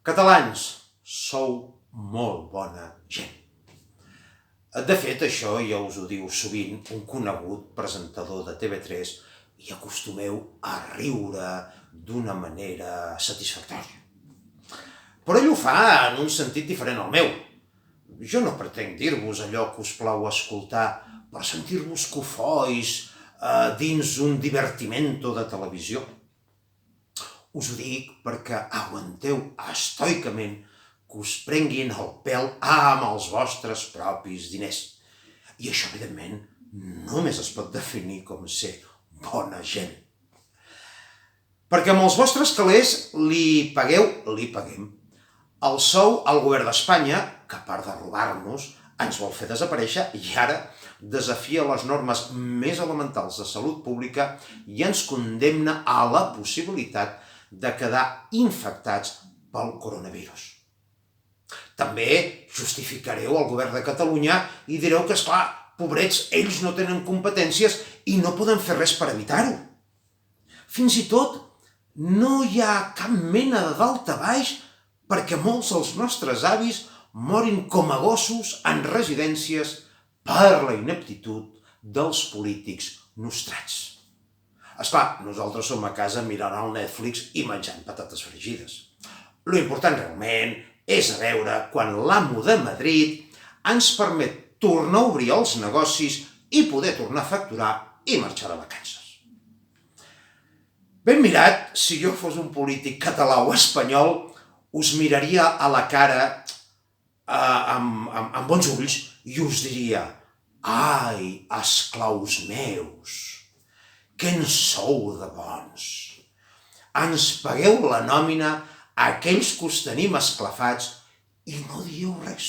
Catalans, sou molt bona gent. De fet, això ja us ho diu sovint un conegut presentador de TV3 i acostumeu a riure d'una manera satisfactòria. Però ell ho fa en un sentit diferent al meu. Jo no pretenc dir-vos allò que us plau escoltar per sentir-vos cofois dins un divertimento de televisió. Us ho dic perquè aguanteu estoicament que us prenguin el pèl amb els vostres propis diners. I això, evidentment, només es pot definir com ser bona gent. Perquè amb els vostres calés li paguem. El sou al govern d'Espanya, que a part de robar-nos, ens vol fer desaparèixer i ara desafia les normes més elementals de salut pública i ens condemna a la possibilitat de quedar infectats pel coronavirus. També justificareu el govern de Catalunya i direu que, esclar, pobrets, ells no tenen competències i no poden fer res per evitar-ho. Fins i tot, no hi ha cap mena de daltabaix perquè molts dels nostres avis morin com a gossos en residències per la ineptitud dels polítics nostrats. Esclar, nosaltres som a casa mirant el Netflix i menjant patates fregides. Lo important realment és a veure quan l'amo de Madrid ens permet tornar a obrir els negocis i poder tornar a facturar i marxar de vacances. Ben mirat, si jo fos un polític català o espanyol, us miraria a la cara amb bons ulls i us diria: ai, esclaus meus, que en sou de bons. Ens pagueu la nòmina a aquells que us tenim esclafats i no dieu res.